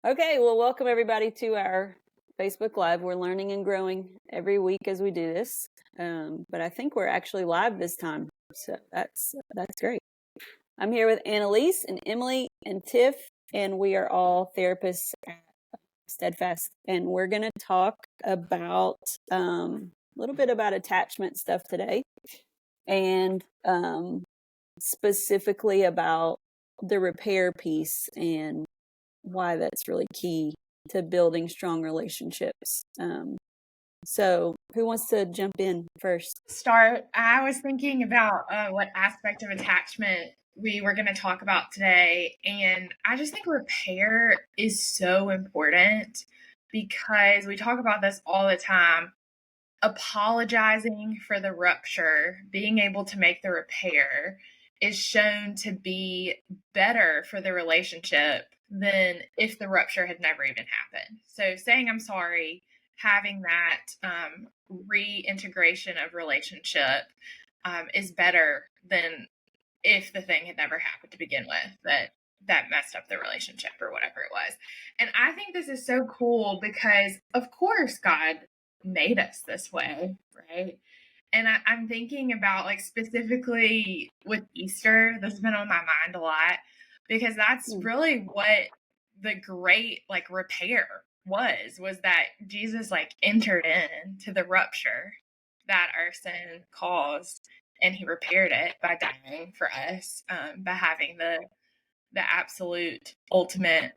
Okay, well, welcome everybody to our Facebook Live. We're learning and growing every week as we do this, but I think we're actually live this time, so that's great. I'm here with Annalise and Emily and Tiff, and we are all therapists at Steadfast, and we're going to talk about a little bit about attachment stuff today, and specifically about the repair piece and why that's really key to building strong relationships. So who wants to jump in first? I was thinking about what aspect of attachment we were going to talk about today. And I just think repair is so important because we talk about this all the time. Apologizing for the rupture, being able to make the repair is shown to be better for the relationship than if the rupture had never even happened. So saying I'm sorry, having that reintegration of relationship is better than if the thing had never happened to begin with, that messed up the relationship or whatever it was. And I think this is so cool because, of course, God made us this way, right? And I'm thinking about, like, specifically with Easter, this has been on my mind a lot because that's really what the great, like, repair was that Jesus, like, entered into the rupture that our sin caused, and he repaired it by dying for us, by having the absolute ultimate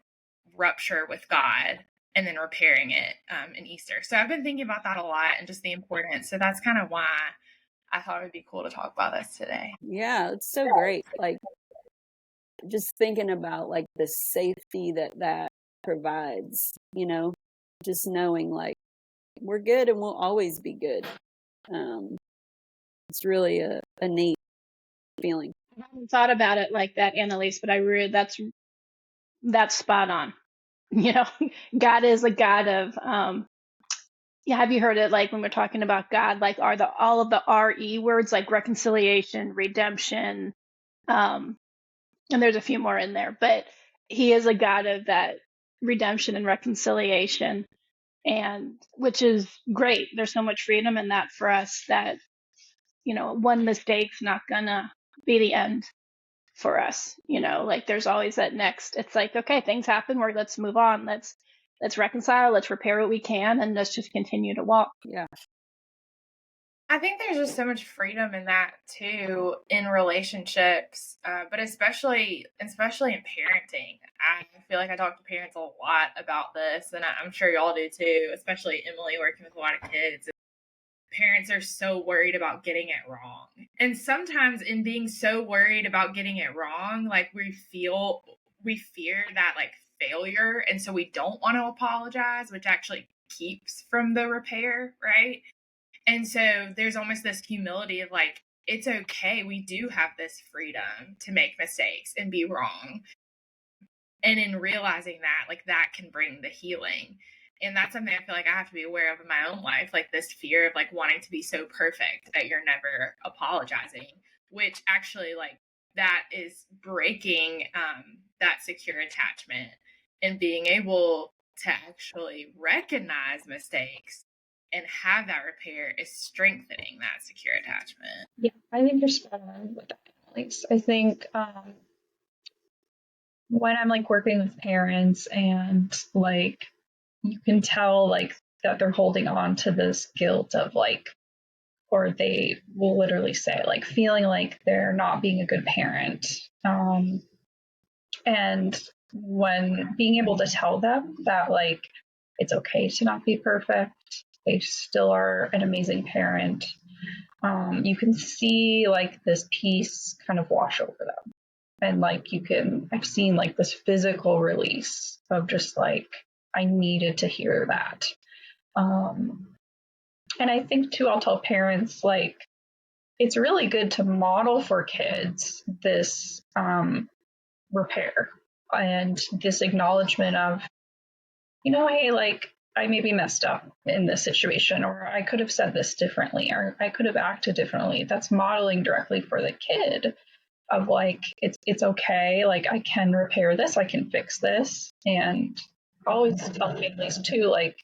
rupture with God and then repairing it in Easter. So I've been thinking about that a lot and just the importance. So that's kind of why I thought it would be cool to talk about this today. Yeah, it's so great. Like, just thinking about, like, the safety that provides, just knowing, like, we're good and we'll always be good. It's really a neat feeling. I haven't thought about it like that, Annalise, but I really that's spot on. God is a God of have you heard it, like, when we're talking about God, like, are all of the RE words, like reconciliation, redemption, and there's a few more in there, but he is a God of that redemption and reconciliation, and which is great. There's so much freedom in that for us that, one mistake's not gonna be the end for us. Like, there's always that next. It's like, okay, things happen, let's move on. Let's reconcile, let's repair what we can, and let's just continue to walk. Yeah. I think there's just so much freedom in that too, in relationships, but especially in parenting. I feel like I talk to parents a lot about this, and I'm sure y'all do too, especially Emily, working with a lot of kids. Parents are so worried about getting it wrong. And sometimes in being so worried about getting it wrong, like, we fear that, like, failure. And so we don't want to apologize, which actually keeps from the repair, right? And so there's almost this humility of, like, it's okay. We do have this freedom to make mistakes and be wrong. And in realizing that, like, that can bring the healing. And that's something I feel like I have to be aware of in my own life, like this fear of, like, wanting to be so perfect that you're never apologizing, which actually, like, that is breaking that secure attachment, and being able to actually recognize mistakes and have that repair is strengthening that secure attachment. Yeah, I think you're spot on with that, Annalise. I think when I'm, like, working with parents and, like, you can tell, like, that they're holding on to this guilt of, like, or they will literally say, like, feeling like they're not being a good parent. And when being able to tell them that, like, it's okay to not be perfect, they still are an amazing parent, you can see, like, this peace kind of wash over them. And, like, I've seen, like, this physical release of just, like, I needed to hear that. And I think too, I'll tell parents, like, it's really good to model for kids this repair and this acknowledgement of, hey, like, I maybe messed up in this situation, or I could have said this differently, or I could have acted differently. That's modeling directly for the kid of, like, it's okay, like, I can repair this, I can fix this, and I always tell families too, like,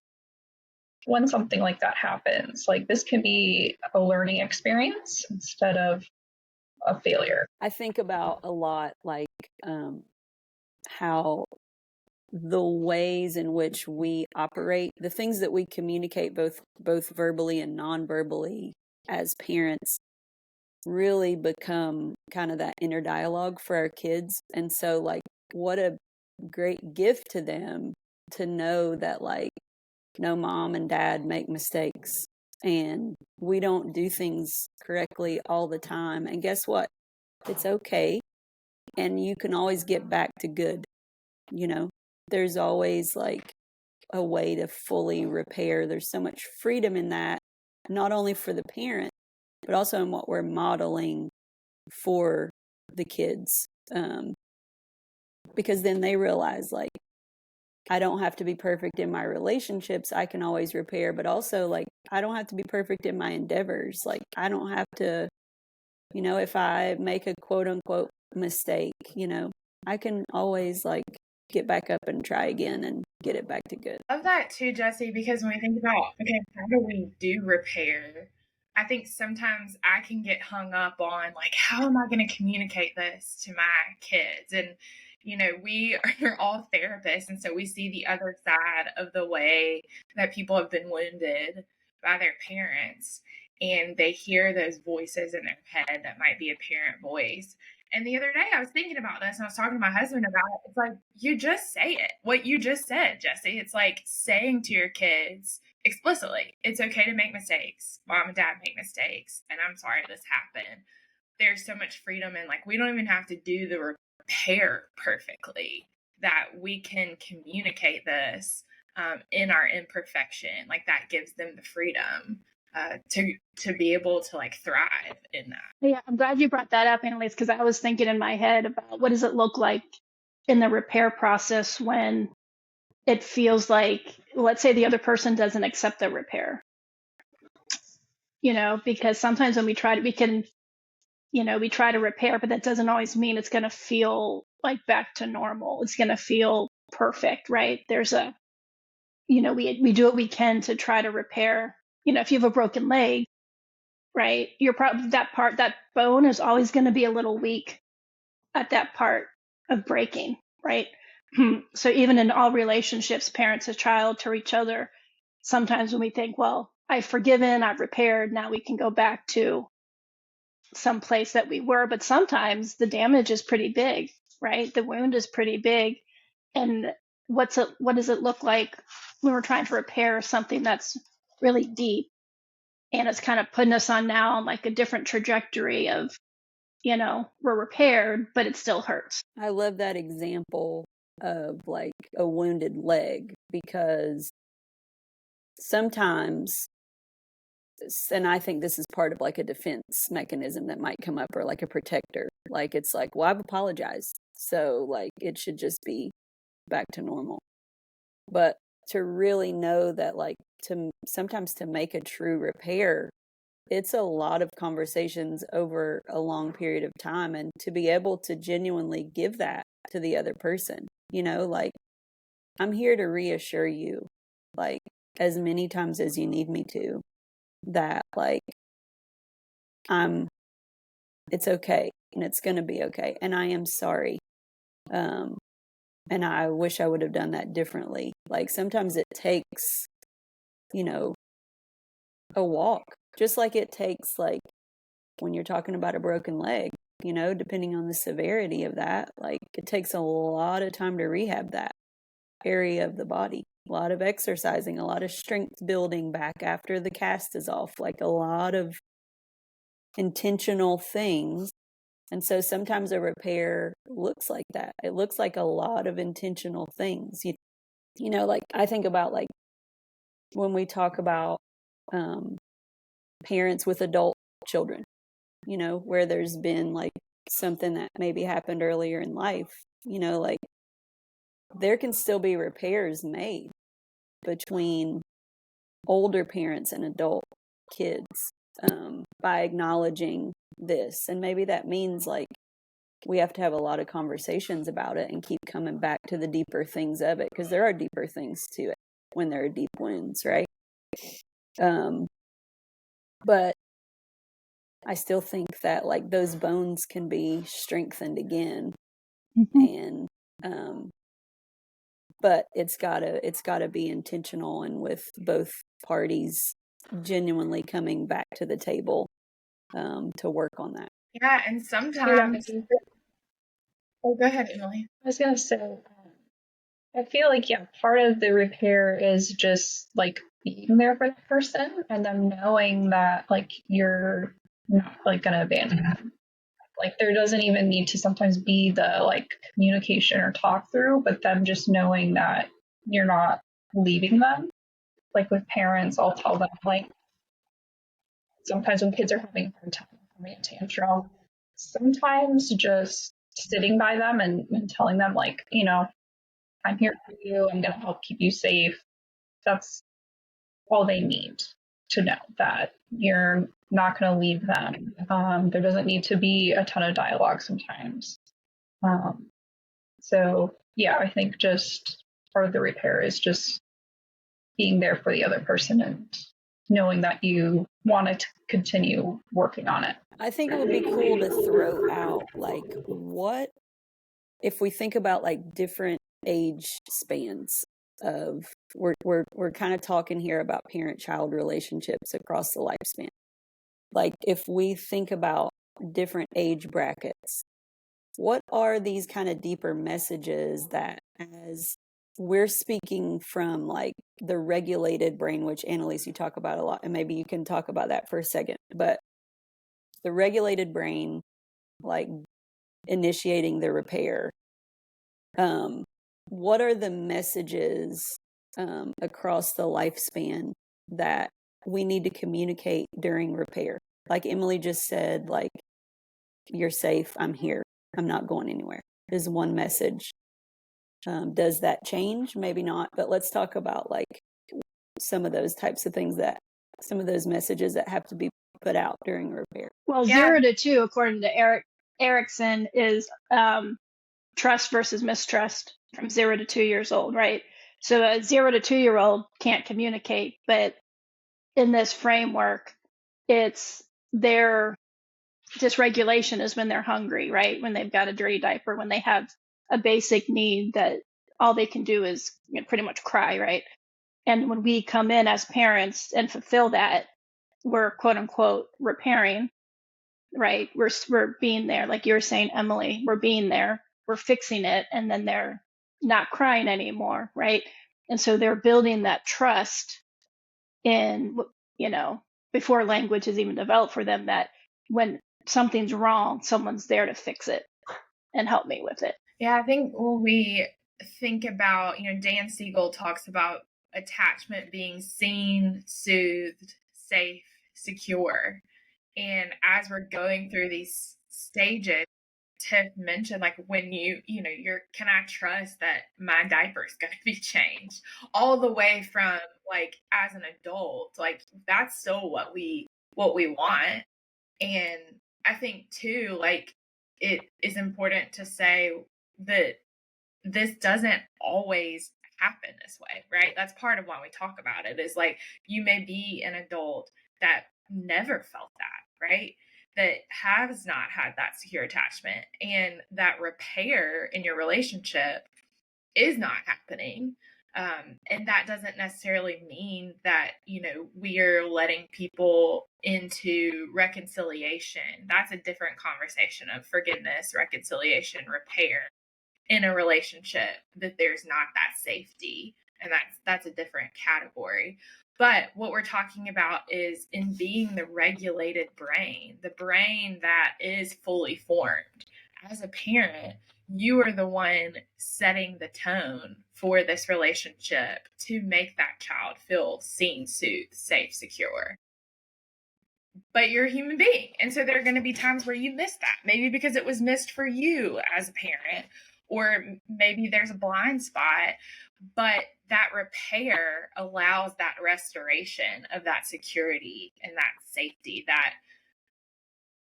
when something like that happens, like, this can be a learning experience instead of a failure. I think about a lot, like, how the ways in which we operate, the things that we communicate both verbally and non-verbally as parents, really become kind of that inner dialogue for our kids. And so, like, what a great gift to them to know that, like, no, mom and dad make mistakes and we don't do things correctly all the time. And guess what? It's okay. And you can always get back to good. You know, there's always like a way to fully repair. There's so much freedom in that, not only for the parent, but also in what we're modeling for the kids. Because then they realize, like, I don't have to be perfect in my relationships. I can always repair, but also, like, I don't have to be perfect in my endeavors. Like, I don't have to, you know, if I make a quote unquote mistake, you know, I can always, like, get back up and try again and get it back to good. I love that too, Jessie, because when we think about, okay, how do we do repair? I think sometimes I can get hung up on, like, how am I going to communicate this to my kids? And, you know, we are all therapists, and so we see the other side of the way that people have been wounded by their parents, and they hear those voices in their head that might be a parent voice. And the other day I was thinking about this, and I was talking to my husband about it. It's like, you just say it. What you just said, Jessie. It's like saying to your kids explicitly, it's okay to make mistakes. Mom and dad make mistakes, and I'm sorry this happened. There's so much freedom in, like, we don't even have to do the repair perfectly, that we can communicate this in our imperfection. Like, that gives them the freedom to be able to, like, thrive in that. Yeah, I'm glad you brought that up, Annalise, because I was thinking in my head about what does it look like in the repair process when it feels like, let's say the other person doesn't accept the repair. You know, because sometimes when we try to, we try to repair, but that doesn't always mean it's going to feel like back to normal. It's going to feel perfect, right? There's a, we do what we can to try to repair. You know, if you have a broken leg, right, you're probably that bone is always going to be a little weak at that part of breaking, right? So even in all relationships, parents, a child to each other, sometimes when we think, well, I've forgiven, I've repaired, now we can go back to some place that we were, but sometimes the damage is pretty big, right? The wound is pretty big. And what does it look like when we're trying to repair something that's really deep? And it's kind of putting us on now like a different trajectory of, we're repaired, but it still hurts. I love that example of, like, a wounded leg, because sometimes, and I think this is part of, like, a defense mechanism that might come up, or like a protector. Like, it's like, well, I've apologized, so, like, it should just be back to normal. But to really know that, like, sometimes to make a true repair, it's a lot of conversations over a long period of time, and to be able to genuinely give that to the other person, like, I'm here to reassure you, like, as many times as you need me to, that, like, it's okay, and it's going to be okay, and I am sorry. And I wish I would have done that differently. Like, sometimes it takes, a walk, just like it takes, like, when you're talking about a broken leg, depending on the severity of that, like, it takes a lot of time to rehab that area of the body, a lot of exercising, a lot of strength building back after the cast is off, like, a lot of intentional things. And so sometimes a repair looks like that. It looks like a lot of intentional things. Like, I think about, like, when we talk about parents with adult children, where there's been, like, something that maybe happened earlier in life, like, there can still be repairs made between older parents and adult kids by acknowledging this. And maybe that means, like, we have to have a lot of conversations about it and keep coming back to the deeper things of it, because there are deeper things to it when there are deep wounds, right? But I still think that like those bones can be strengthened again. And but it's gotta be intentional, and with both parties genuinely coming back to the table to work on that. Yeah, and sometimes. Oh, go ahead, Emily. I was gonna say, I feel like part of the repair is just like being there for the person and them knowing that like you're not like gonna abandon them. Like there doesn't even need to sometimes be the like communication or talk through, but them just knowing that you're not leaving them. Like with parents, I'll tell them like sometimes when kids are having a hard time, having a tantrum, sometimes just sitting by them and telling them like, I'm here for you, I'm gonna help keep you safe. That's all they need to know, that you're not going to leave them. There doesn't need to be a ton of dialogue sometimes. So yeah, I think just part of the repair is just being there for the other person and knowing that you want to continue working on it. I think it would be cool to throw out like, what if we think about like different age spans of, we're kind of talking here about parent-child relationships across the lifespan. Like if we think about different age brackets, what are these kind of deeper messages that, as we're speaking from like the regulated brain, which Annalise, you talk about a lot, and maybe you can talk about that for a second, but the regulated brain, like initiating the repair, what are the messages across the lifespan that we need to communicate during repair? Like Emily just said, like, you're safe, I'm here, I'm not going anywhere, is one message. Does that change? Maybe not, but let's talk about like some of those types of things, that some of those messages that have to be put out during repair. Well, 0 to 2, according to Erickson, is trust versus mistrust from 0 to 2 years old, right? So a 0 to 2-year-old can't communicate, but in this framework, it's their dysregulation is when they're hungry, right? When they've got a dirty diaper, when they have a basic need that all they can do is pretty much cry, right? And when we come in as parents and fulfill that, we're quote unquote repairing, right? We're being there, like you were saying, Emily, we're being there, we're fixing it, and then they're not crying anymore, right? And so they're building that trust in, before language is even developed for them, that when something's wrong, someone's there to fix it and help me with it. Yeah, I think when we think about, Dan Siegel talks about attachment being seen, soothed, safe, secure. And as we're going through these stages, Tiff mentioned, like, when can I trust that my diaper is going to be changed? All the way from, like, as an adult, like, that's still what we want. And I think, too, like, it is important to say that this doesn't always happen this way, right? That's part of why we talk about it, is like, you may be an adult that never felt that, right? That has not had that secure attachment, and that repair in your relationship is not happening. And that doesn't necessarily mean that, we're letting people into reconciliation. That's a different conversation of forgiveness, reconciliation, repair in a relationship, that there's not that safety. And that's a different category. But what we're talking about is in being the regulated brain, the brain that is fully formed. As a parent, you are the one setting the tone for this relationship to make that child feel seen, soothed, safe, secure. But you're a human being. And so there are going to be times where you miss that, maybe because it was missed for you as a parent, or maybe there's a blind spot. But that repair allows that restoration of that security and that safety. That,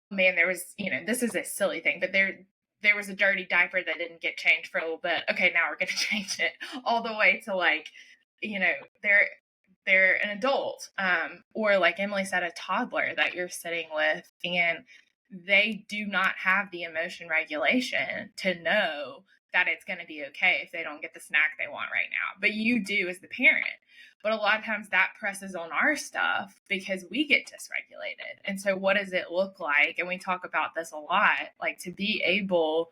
man, there was, this is a silly thing, but there was a dirty diaper that didn't get changed for a little bit. Okay, now we're going to change it, all the way to like, they're an adult, or like Emily said, a toddler that you're sitting with, and they do not have the emotion regulation to know that it's going to be okay if they don't get the snack they want right now. But you do as the parent. But a lot of times that presses on our stuff because we get dysregulated. And so what does it look like? And we talk about this a lot, like to be able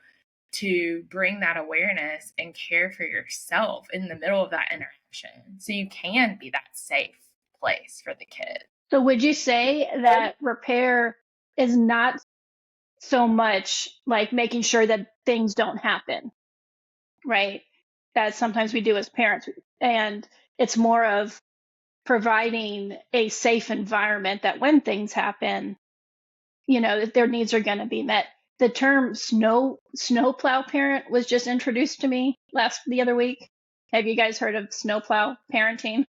to bring that awareness and care for yourself in the middle of that interaction so you can be that safe place for the kid. So would you say that repair is not so much like making sure that things don't happen, right? That sometimes we do as parents, and it's more of providing a safe environment that when things happen, that their needs are going to be met. The term snowplow parent was just introduced to me the other week. Have you guys heard of snowplow parenting?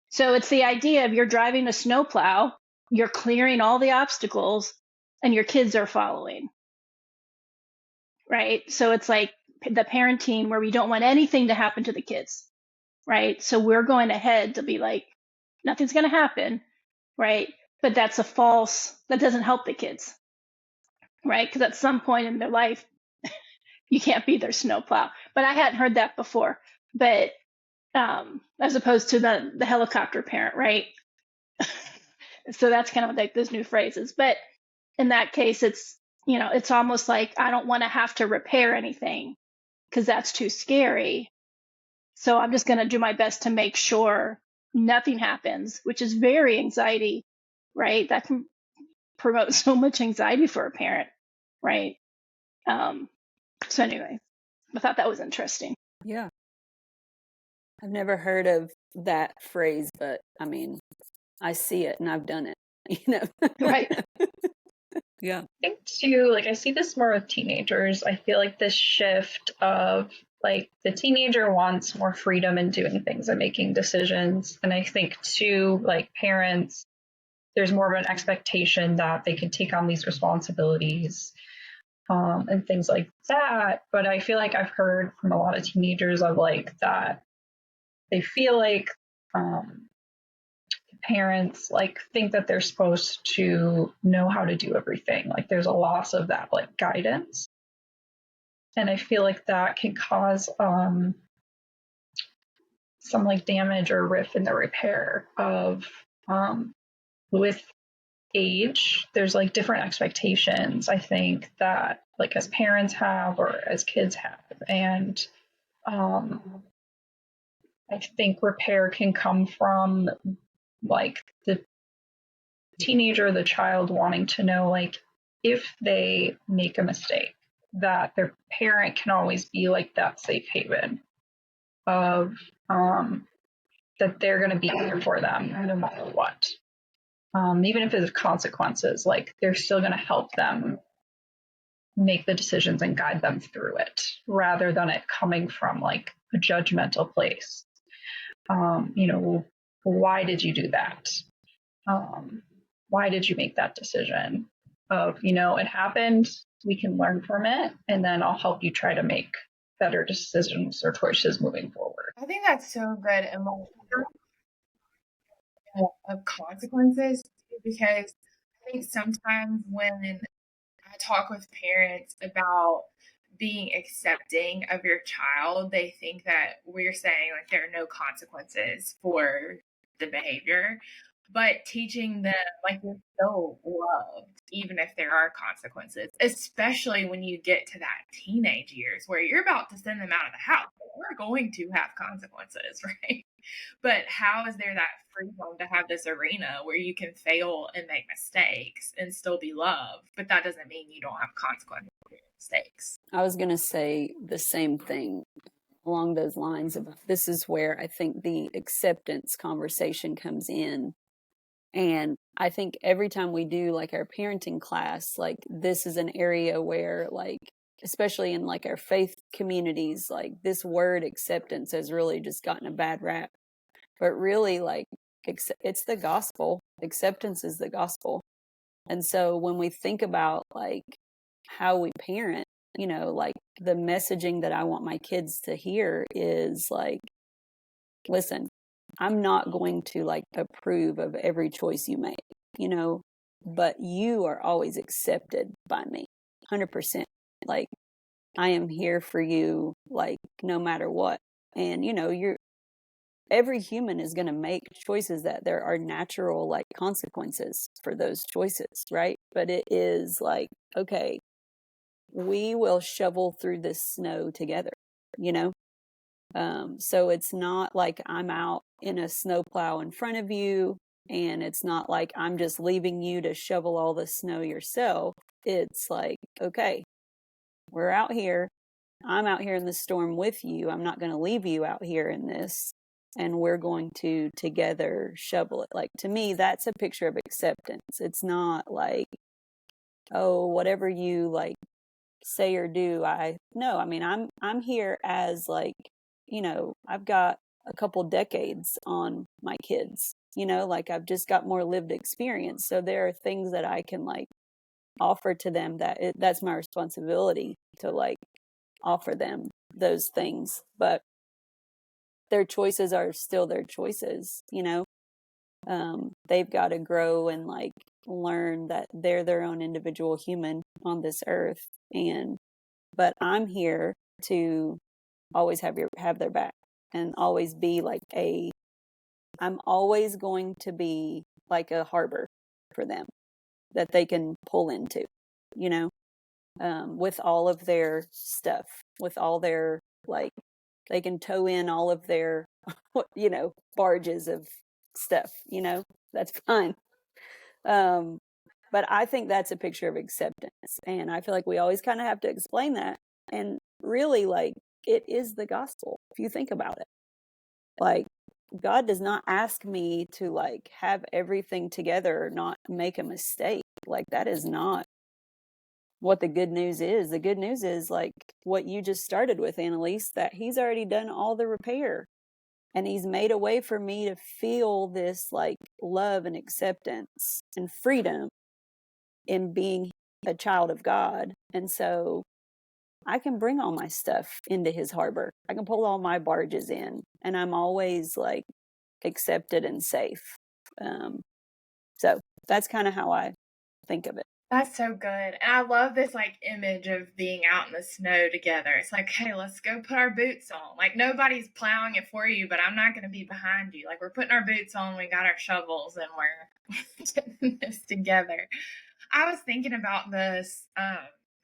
So it's the idea of you're driving a snowplow, you're clearing all the obstacles, and your kids are following, right? So it's like the parenting where we don't want anything to happen to the kids, right? So we're going ahead to be like, nothing's going to happen, right? But that doesn't help the kids, right? Because at some point in their life, you can't be their snowplow. But I hadn't heard that before. But as opposed to the helicopter parent, right? So that's kind of like those new phrases. But in that case, it's almost like I don't want to have to repair anything because that's too scary. So I'm just going to do my best to make sure nothing happens, which is very anxiety, right? That can promote so much anxiety for a parent, right? So anyway, I thought that was interesting. Yeah. I've never heard of that phrase, but I mean, I see it and I've done it, Right. Yeah. I think too, like I see this more with teenagers. I feel like this shift of like the teenager wants more freedom in doing things and making decisions. And I think too, like parents, there's more of an expectation that they can take on these responsibilities and things like that. But I feel like I've heard from a lot of teenagers of like that they feel like parents like think that they're supposed to know how to do everything. Like there's a loss of that like guidance. And I feel like that can cause some like damage or rift in the repair of with age. There's like different expectations, I think, that like as parents have or as kids have. And I think repair can come from like the teenager, the child wanting to know, like, if they make a mistake, that their parent can always be like that safe haven of that they're going to be there for them no matter what. Even if it's consequences, like they're still going to help them make the decisions and guide them through it rather than it coming from like a judgmental place. Why did you do that? Why did you make that decision? It happened, we can learn from it, and then I'll help you try to make better decisions or choices moving forward. I think that's so good, and of consequences, because I think sometimes when I talk with parents about being accepting of your child, they think that we're saying like there are no consequences for the behavior, but teaching them like you're so loved, even if there are consequences, especially when you get to that teenage years where you're about to send them out of the house. We're going to have consequences, right? But how is there that freedom to have this arena where you can fail and make mistakes and still be loved? But that doesn't mean you don't have consequences for your mistakes. I was going to say the same thing along those lines. This is where I think the acceptance conversation comes in. And I think every time we do like our parenting class, like this is an area where like, especially in like our faith communities, like this word acceptance has really just gotten a bad rap. But really, like, it's the gospel. Acceptance is the gospel. And so when we think about like how we parent, you know, like the messaging that I want my kids to hear is like, listen, I'm not going to like approve of every choice you make, you know, but you are always accepted by me 100%. Like, I am here for you, like, no matter what. And, you know, every human is going to make choices that there are natural, like, consequences for those choices, right? But it is like, okay, we will shovel through this snow together, you know? So it's not like I'm out in a snowplow in front of you, and it's not like I'm just leaving you to shovel all the snow yourself. It's like, okay, we're out here. I'm out here in the storm with you. I'm not going to leave you out here in this, and we're going to together shovel it. Like, to me, that's a picture of acceptance. It's not like, oh, whatever you like say or do, I mean, I'm here as like, you know, I've got a couple decades on my kids, you know, like I've just got more lived experience. So there are things that I can like offer to them that's my responsibility to like offer them those things. But their choices are still their choices, you know. They've got to grow and like learn that they're their own individual human on this earth. But I'm here to always have their back and always be like I'm always going to be like a harbor for them that they can pull into, you know, with all of their stuff, with all their, like, they can tow in all of their, you know, barges of stuff, you know, that's fine. But I think that's a picture of acceptance. And I feel like we always kind of have to explain that. And really, like, it is the gospel, if you think about it. Like, God does not ask me to, like, have everything together or not make a mistake. Like, that is not what the good news is. The good news is, like, what you just started with, Annalise, that he's already done all the repair. And he's made a way for me to feel this, like, love and acceptance and freedom in being a child of God. And so I can bring all my stuff into his harbor. I can pull all my barges in, and I'm always like accepted and safe. So that's kind of how I think of it. That's so good. And I love this like image of being out in the snow together. It's like, hey, let's go put our boots on. Like, nobody's plowing it for you, but I'm not going to be behind you. Like, we're putting our boots on, we got our shovels, and we're doing this together. I was thinking about this.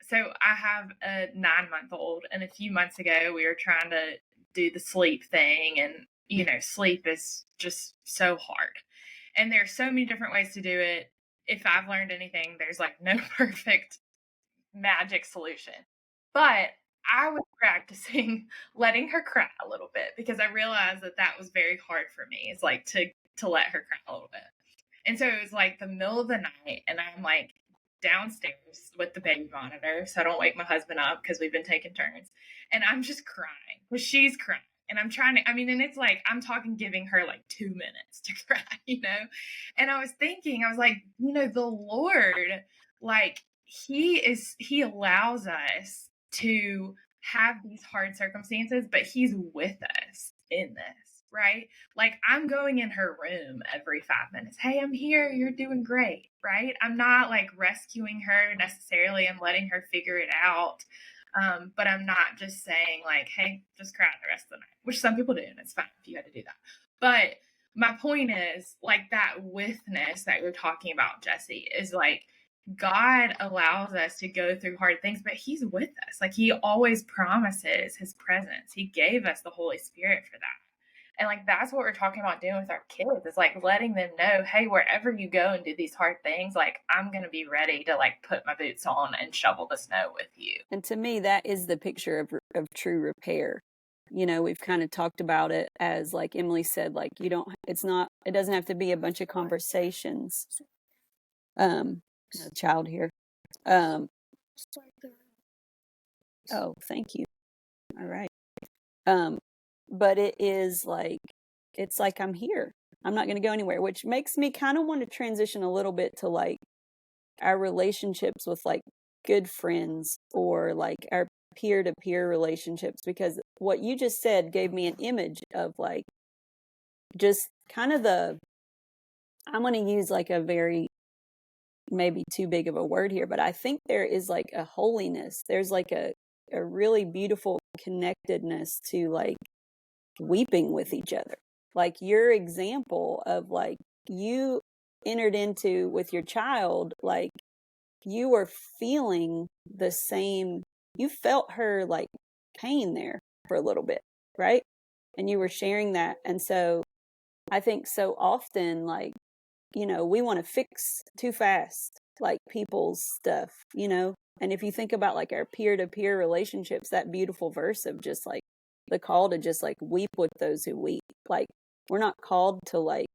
So I have a 9-month-old, and a few months ago we were trying to do the sleep thing, and you know, sleep is just so hard, and there's so many different ways to do it. If I've learned anything, there's like no perfect magic solution, but I was practicing letting her cry a little bit because I realized that was very hard for me. It's like to let her cry a little bit. And so it was like the middle of the night, and I'm like downstairs with the baby monitor so I don't wake my husband up because we've been taking turns. And I'm just crying. Well, she's crying. And I'm trying to, and it's like, I'm talking giving her like 2 minutes to cry, you know? And I was thinking, I was like, you know, the Lord, like, he allows us to have these hard circumstances, but he's with us in this, right? Like, I'm going in her room every 5 minutes. Hey, I'm here. You're doing great, right? I'm not like rescuing her necessarily and letting her figure it out. But I'm not just saying like, hey, just cry the rest of the night, which some people do, and it's fine if you had to do that. But my point is, like, that witness that you're talking about, Jessie, is like, God allows us to go through hard things, but he's with us. Like, he always promises his presence. He gave us the Holy Spirit for that. And like, that's what we're talking about doing with our kids. It's like letting them know, hey, wherever you go and do these hard things, like, I'm going to be ready to like put my boots on and shovel the snow with you. And to me, that is the picture of true repair. You know, we've kind of talked about it as, like Emily said, like, it doesn't have to be a bunch of conversations. A child here. Oh, thank you. All right. But it is like, it's like, I'm here. I'm not going to go anywhere, which makes me kind of want to transition a little bit to like our relationships with like good friends or like our peer-to-peer relationships, because what you just said gave me an image of like just kind of I'm going to use like a very, maybe too big of a word here, but I think there is like a holiness. There's like a really beautiful connectedness to like weeping with each other. Like your example of like you entered into with your child, like you were feeling the same, you felt her like pain there for a little bit, right? And you were sharing that. And so I think so often, like, you know, we want to fix too fast, like people's stuff, you know? And if you think about like our peer-to-peer relationships, that beautiful verse of just like the call to just like weep with those who weep. Like we're not called to like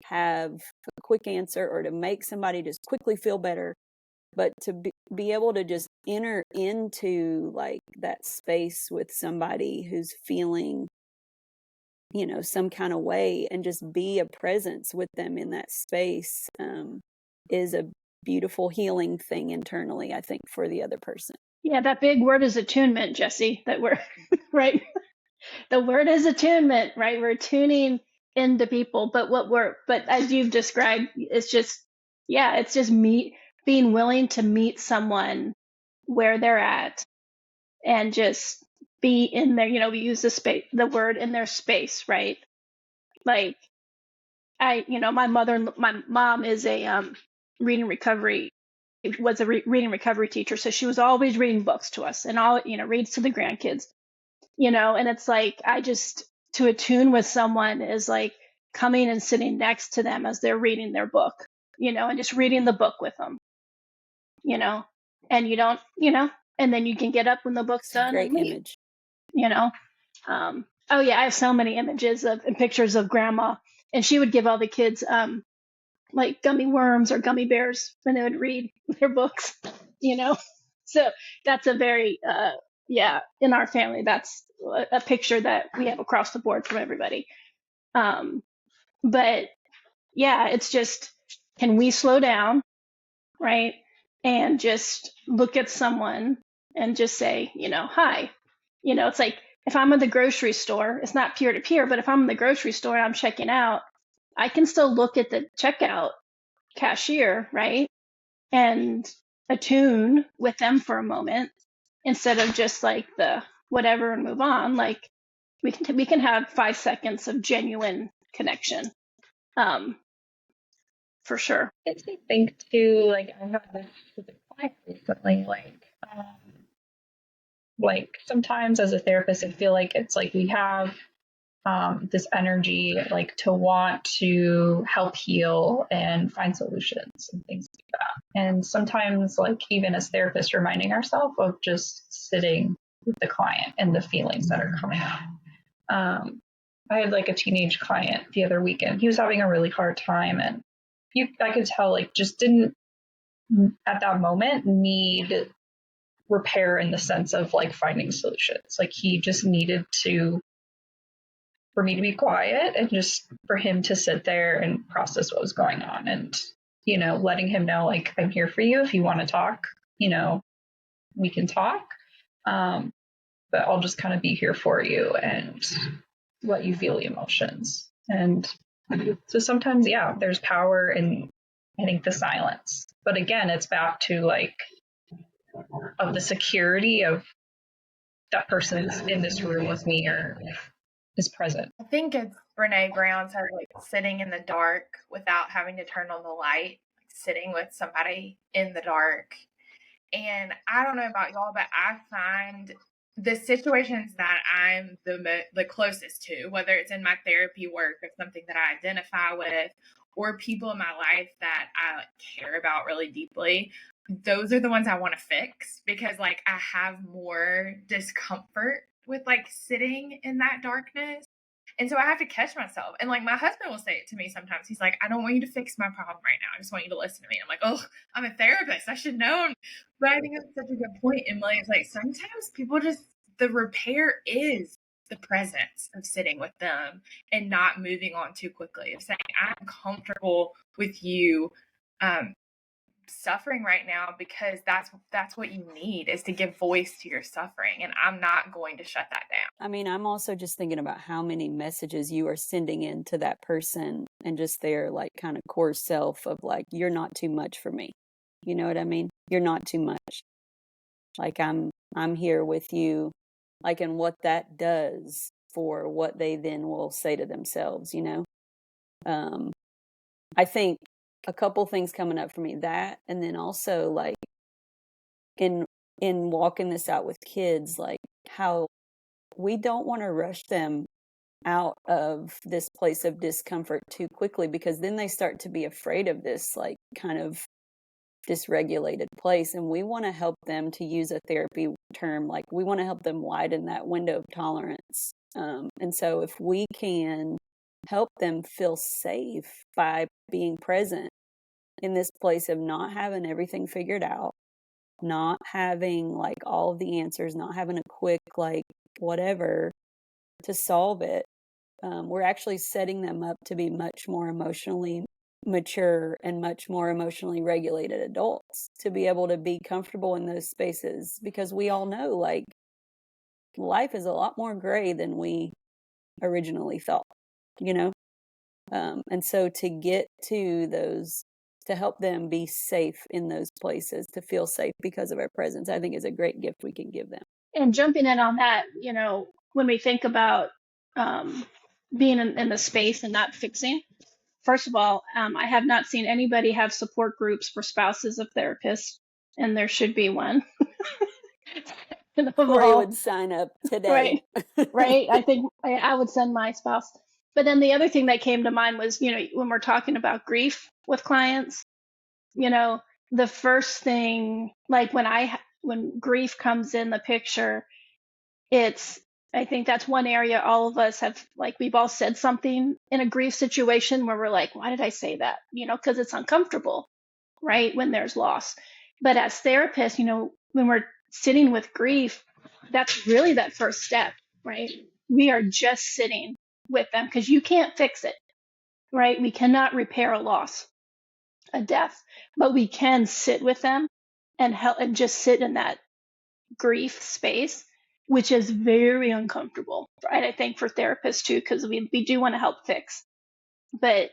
have a quick answer or to make somebody just quickly feel better, but to be able to just enter into like that space with somebody who's feeling, you know, some kind of way, and just be a presence with them in that space is a beautiful healing thing internally, I think, for the other person. Yeah, that big word is attunement, Jessie, that we're, right? The word is attunement, right? We're tuning into people, but as you've described, it's just, yeah, it's just being willing to meet someone where they're at and just be in there. You know, we use the word in their space, right? Like my mom is a reading recovery, was a reading recovery teacher. So she was always reading books to us and reads to the grandkids, and it's like, to attune with someone is like coming and sitting next to them as they're reading their book, and just reading the book with them, and you don't, and then you can get up when the book's done. Great and leave, image. Oh yeah, I have so many images and pictures of grandma, and she would give all the kids like gummy worms or gummy bears when they would read their books, So that's a very in our family, that's a picture that we have across the board from everybody. But yeah, it's just, can we slow down, right? And just look at someone and just say, hi. It's like, if I'm at the grocery store, it's not peer to peer, but if I'm in the grocery store and I'm checking out, I can still look at the checkout cashier, right? And attune with them for a moment instead of just like the whatever and move on. Like we can have 5 seconds of genuine connection. For sure. Makes me think too, like I had this with a client recently, like sometimes as a therapist, I feel like it's like we have this energy like to want to help heal and find solutions and things like that. And sometimes, like even as therapists, reminding ourselves of just sitting with the client and the feelings that are coming up. I had like a teenage client the other weekend. He was having a really hard time, and I could tell like just didn't at that moment need repair in the sense of like finding solutions. Like he just needed for me to be quiet and just for him to sit there and process what was going on, and letting him know like, I'm here for you. If you want to talk, we can talk, but I'll just kind of be here for you and let you feel the emotions. And so sometimes, there's power in, I think, the silence, but again, it's back to like of the security of that person's in this room with me or is present. I think it's Brene Brown said, like sitting in the dark without having to turn on the light, like sitting with somebody in the dark. And I don't know about y'all, but I find the situations that I'm the closest to, whether it's in my therapy work or something that I identify with, or people in my life that I like care about really deeply, those are the ones I want to fix, because like I have more discomfort with like sitting in that darkness. And so I have to catch myself. And like my husband will say it to me sometimes. He's like, I don't want you to fix my problem right now. I just want you to listen to me. I'm like, oh, I'm a therapist. I should know. But I think that's such a good point, Emily. It's like sometimes people just, the repair is the presence of sitting with them and not moving on too quickly, of saying, I'm comfortable with you suffering right now, because that's what you need, is to give voice to your suffering, and I'm not going to shut that down. I mean, I'm also just thinking about how many messages you are sending in to that person, and just their like kind of core self of like, you're not too much for me. You know what I mean? You're not too much. Like I'm here with you, like, and what that does for what they then will say to themselves, you know? I think a couple things coming up for me, that, and then also like in walking this out with kids, like how we don't want to rush them out of this place of discomfort too quickly, because then they start to be afraid of this like kind of dysregulated place. And we want to help them, to use a therapy term, like we want to help them widen that window of tolerance. And so if we can help them feel safe by being present in this place of not having everything figured out, not having like all of the answers, not having a quick like whatever to solve it, we're actually setting them up to be much more emotionally mature and much more emotionally regulated adults, to be able to be comfortable in those spaces, because we all know like life is a lot more gray than we originally thought, you know? And so to get to those, to help them be safe in those places, to feel safe because of our presence, I think is a great gift we can give them. And jumping in on that, you know, when we think about being in the space and not fixing, first of all, I have not seen anybody have support groups for spouses of therapists, and there should be one. Corey would sign up today. Right. I think I would send my spouse. But then the other thing that came to mind was, you know, when we're talking about grief with clients, you know, the first thing, like when grief comes in the picture, I think that's one area all of us have, like, we've all said something in a grief situation where we're like, why did I say that? You know, because it's uncomfortable, right? When there's loss. But as therapists, you know, when we're sitting with grief, that's really that first step, right? We are just sitting with them, because you can't fix it, right? We cannot repair a loss, a death, but we can sit with them and help, and just sit in that grief space, which is very uncomfortable, right? I think for therapists too, because we do want to help fix, but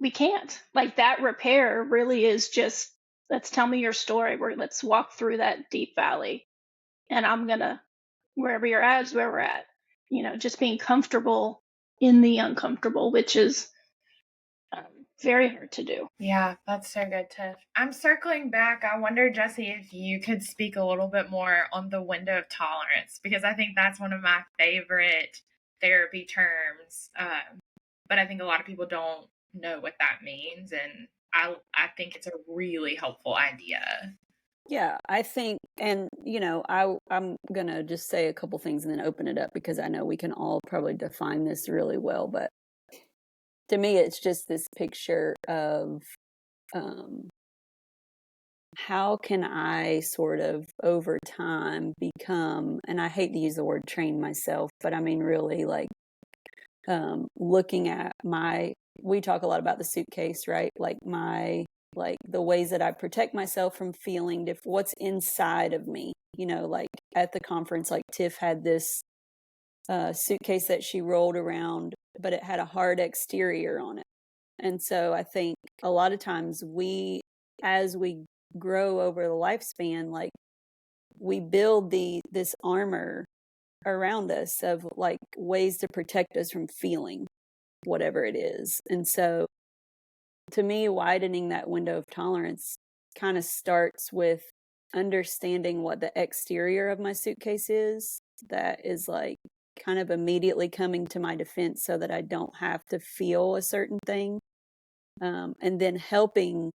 we can't. Like, that repair really is just, let's tell me your story, let's walk through that deep valley, and I'm gonna, wherever you're at is where we're at. You know, just being comfortable in the uncomfortable, which is very hard to do. Yeah, that's so good, Tiff. I'm circling back. I wonder, Jessie, if you could speak a little bit more on the window of tolerance, because I think that's one of my favorite therapy terms. But I think a lot of people don't know what that means, and I think it's a really helpful idea. Yeah, I think, and you know, I'm gonna just say a couple things and then open it up, because I know we can all probably define this really well, but to me, it's just this picture of how can I sort of over time become, and I hate to use the word train myself, but I mean really like looking at we talk a lot about the suitcase, right? Like the ways that I protect myself from feeling what's inside of me, you know, like at the conference, like Tiff had this suitcase that she rolled around, but it had a hard exterior on it. And so I think a lot of times as we grow over the lifespan, like we build this armor around us of like ways to protect us from feeling whatever it is. And so to me, widening that window of tolerance kind of starts with understanding what the exterior of my suitcase is, that is like kind of immediately coming to my defense so that I don't have to feel a certain thing. And then helping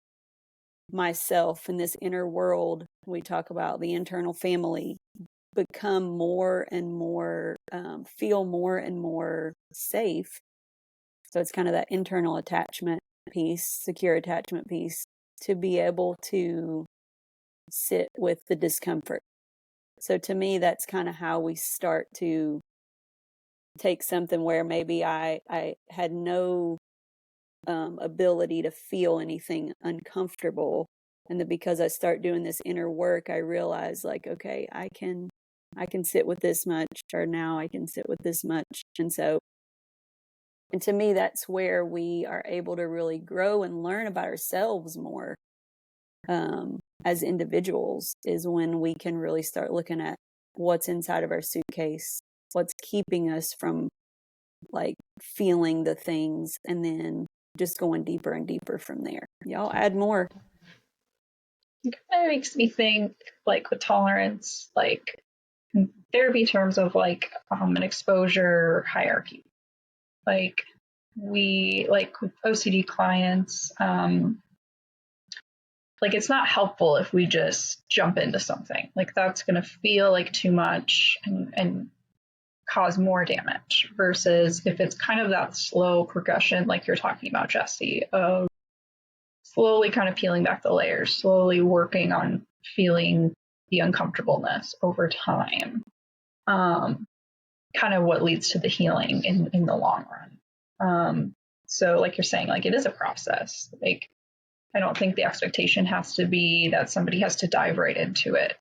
myself in this inner world, we talk about the internal family, become more and more, feel more and more safe. So it's kind of that internal attachment piece, secure attachment piece, to be able to sit with the discomfort. So to me, that's kind of how we start to take something where maybe I had no ability to feel anything uncomfortable, And that because I start doing this inner work, I realize like, okay, I can sit with this much, or now I can sit with this much. And to me, that's where we are able to really grow and learn about ourselves more as individuals, is when we can really start looking at what's inside of our suitcase, what's keeping us from like feeling the things, and then just going deeper and deeper from there. Y'all add more. It kind of makes me think, like with tolerance, like in therapy terms of like an exposure hierarchy. Like we, like with OCD clients, like it's not helpful if we just jump into something. Like that's going to feel like too much and cause more damage, versus if it's kind of that slow progression, like you're talking about, Jessie, of slowly kind of peeling back the layers, slowly working on feeling the uncomfortableness over time. Kind of what leads to the healing in the long run. So like you're saying, like it is a process. Like I don't think the expectation has to be that somebody has to dive right into it.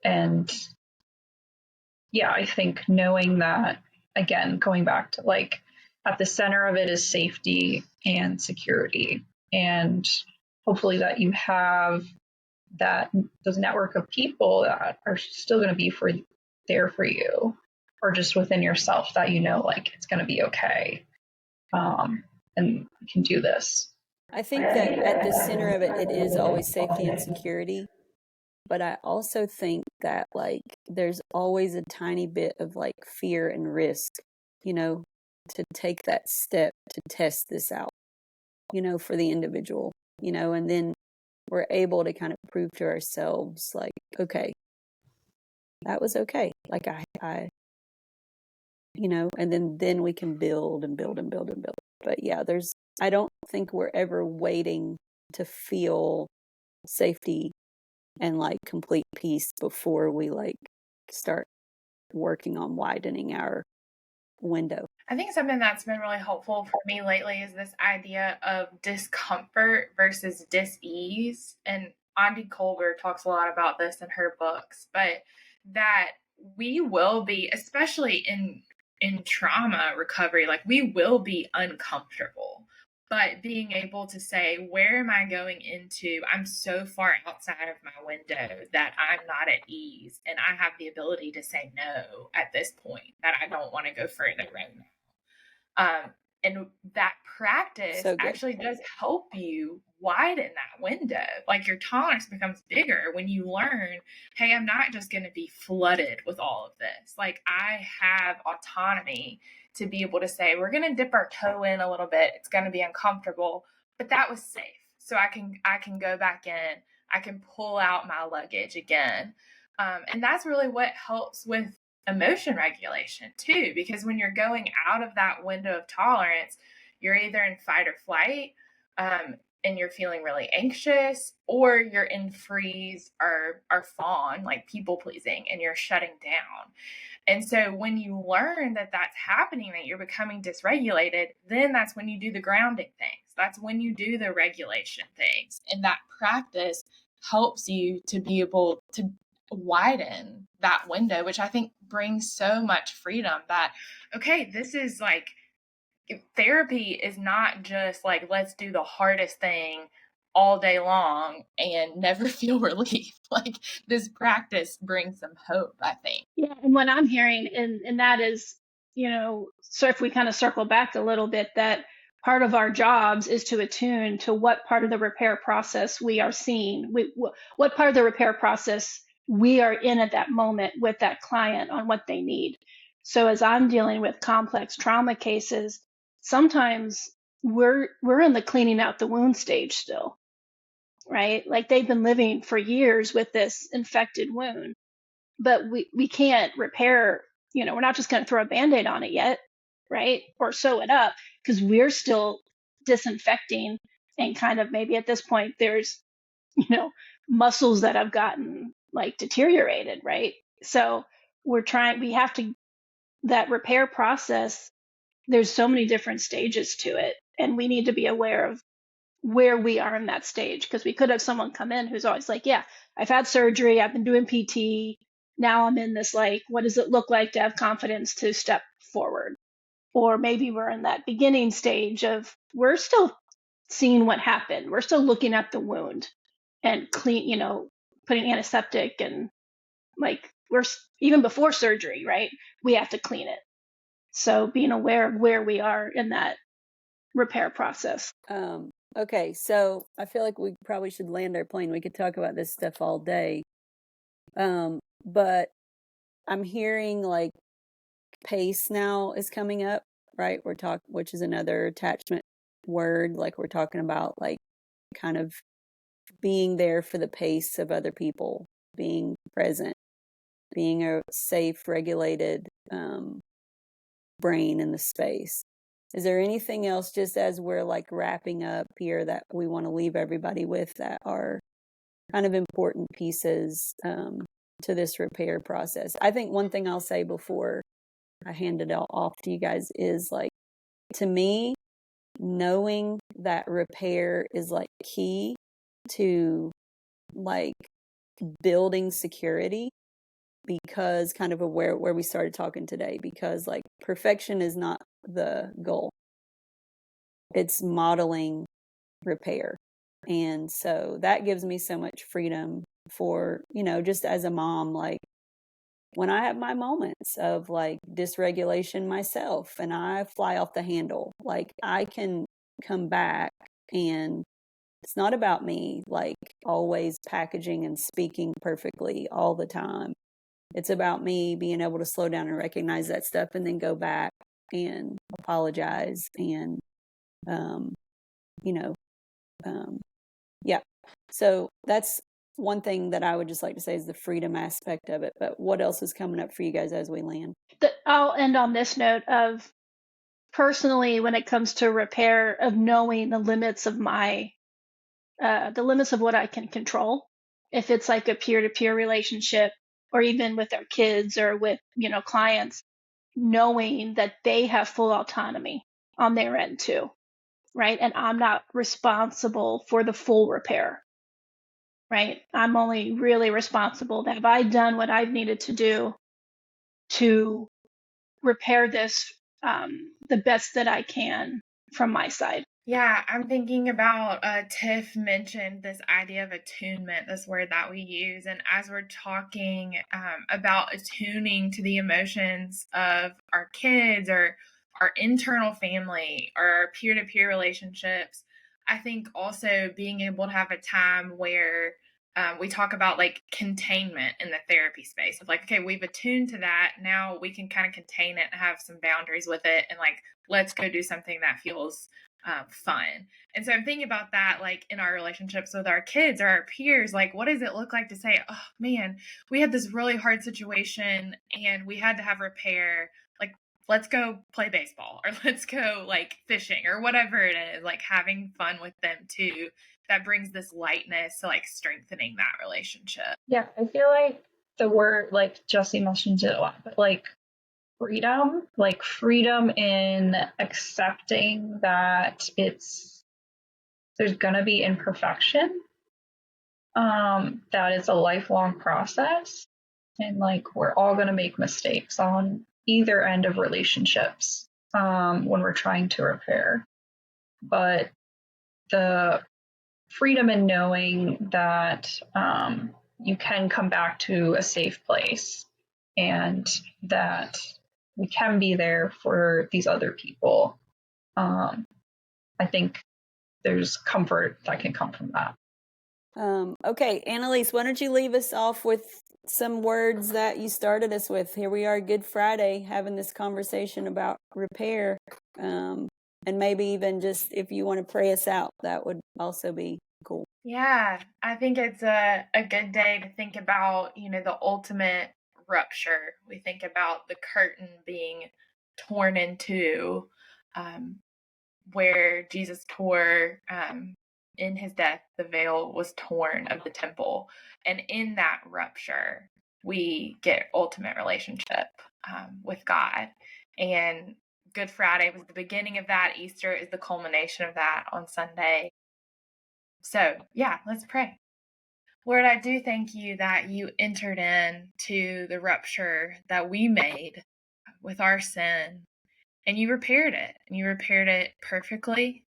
And yeah, I think knowing that, again, going back to like at the center of it is safety and security. And hopefully that you have those network of people that are still going to be there for you, or just within yourself that you know, like it's going to be okay. And you can do this. I think that at the center of it, it is always safety and security. But I also think that like there's always a tiny bit of like fear and risk, you know, to take that step to test this out, you know, for the individual, you know, and then we're able to kind of prove to ourselves like, okay, that was okay. Like I you know, and then we can build and build and build and build. But yeah, I don't think we're ever waiting to feel safety and like complete peace before we like start working on widening our window. I think something that's been really helpful for me lately is this idea of discomfort versus dis-ease. And Andi Colger talks a lot about this in her books, but that we will be, especially in trauma recovery, like we will be uncomfortable. But being able to say, where am I going into? I'm so far outside of my window that I'm not at ease. And I have the ability to say no at this point, that I don't want to go further right now. And that practice actually does help you widen that window. Like your tolerance becomes bigger when you learn, hey, I'm not just going to be flooded with all of this. Like I have autonomy to be able to say, we're going to dip our toe in a little bit. It's going to be uncomfortable, but that was safe. So I can go back in. I can pull out my luggage again. And that's really what helps with emotion regulation too, because when you're going out of that window of tolerance, you're either in fight or flight, and you're feeling really anxious, or you're in freeze or fawn, like people pleasing, and you're shutting down. And so when you learn that that's happening, that you're becoming dysregulated, then that's when you do the grounding things. That's when you do the regulation things. And that practice helps you to be able to widen that window, which I think brings so much freedom that, okay, this is like, therapy is not just like, let's do the hardest thing all day long and never feel relief. Like this practice brings some hope, I think. Yeah. And what I'm hearing, and that is, you know, so if we kind of circle back a little bit, that part of our jobs is to attune to what part of the repair process we are seeing, what part of the repair process we are in at that moment with that client on what they need. So as I'm dealing with complex trauma cases, sometimes we're in the cleaning out the wound stage still, right? Like they've been living for years with this infected wound, but we can't repair, you know, we're not just going to throw a Band-Aid on it yet, right? Or sew it up, because we're still disinfecting, and kind of maybe at this point there's, you know, muscles that have gotten like deteriorated, right? So that repair process, there's so many different stages to it, and we need to be aware of where we are in that stage. Because we could have someone come in who's always like, yeah, I've had surgery, I've been doing PT. Now I'm in this, like, what does it look like to have confidence to step forward? Or maybe we're in that beginning stage of we're still seeing what happened. We're still looking at the wound and putting antiseptic and like we're even before surgery, right? We have to clean it. So being aware of where we are in that repair process. Okay, so I feel like we probably should land our plane. We could talk about this stuff all day. But I'm hearing like pace now is coming up, right? Which is another attachment word. Like we're talking about like kind of being there for the pace of other people, being present, being a safe, regulated brain in the space. Is there anything else, just as we're like wrapping up here, that we want to leave everybody with that are kind of important pieces to this repair process? I think one thing I'll say before I hand it off to you guys is like, to me, knowing that repair is like key to like building security, because kind of where we started talking today, because like perfection is not the goal. It's modeling repair. And so that gives me so much freedom for, just as a mom, like when I have my moments of like dysregulation myself and I fly off the handle, like I can come back, and it's not about me like always packaging and speaking perfectly all the time. It's about me being able to slow down and recognize that stuff and then go back and apologize and, yeah. So that's one thing that I would just like to say is the freedom aspect of it. But what else is coming up for you guys as we land? I'll end on this note of personally, when it comes to repair, of knowing the limits of the limits of what I can control. If it's like a peer-to-peer relationship, or even with our kids or with, clients, knowing that they have full autonomy on their end too, right? And I'm not responsible for the full repair, right? I'm only really responsible that have I done what I've needed to do to repair this the best that I can from my side. Yeah, I'm thinking about Tiff mentioned this idea of attunement, this word that we use. And as we're talking about attuning to the emotions of our kids or our internal family or our peer-to-peer relationships, I think also being able to have a time where we talk about like containment in the therapy space of like, okay, we've attuned to that. Now we can kind of contain it and have some boundaries with it. And like, let's go do something that feels fun. And so I'm thinking about that, like in our relationships with our kids or our peers, like what does it look like to say, oh man, we had this really hard situation and we had to have repair, like let's go play baseball or let's go like fishing or whatever it is, like having fun with them too. That brings this lightness to like strengthening that relationship. Yeah, I feel like the word, like Jessie mentioned it a lot, but like freedom in accepting that there's gonna be imperfection, that it's a lifelong process, and like we're all gonna make mistakes on either end of relationships when we're trying to repair. But the freedom in knowing that you can come back to a safe place and that we can be there for these other people. I think there's comfort that can come from that. Okay, Annalise, why don't you leave us off with some words that you started us with? Here we are, Good Friday, having this conversation about repair. And maybe even just if you want to pray us out, that would also be cool. Yeah, I think it's a good day to think about, the ultimate rupture. We think about the curtain being torn in two, where Jesus tore, in his death, the veil was torn of the temple. And in that rupture, we get ultimate relationship with God. And Good Friday was the beginning of that. Easter is the culmination of that on Sunday. So yeah, let's pray. Lord, I do thank you that you entered into the rupture that we made with our sin, and you repaired it, and you repaired it perfectly.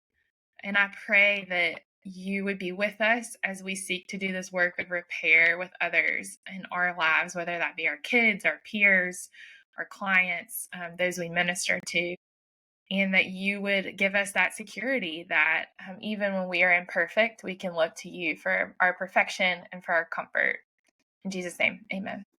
And I pray that you would be with us as we seek to do this work of repair with others in our lives, whether that be our kids, our peers, our clients, those we minister to, and that you would give us that security that even when we are imperfect, we can look to you for our perfection and for our comfort. In Jesus' name, amen.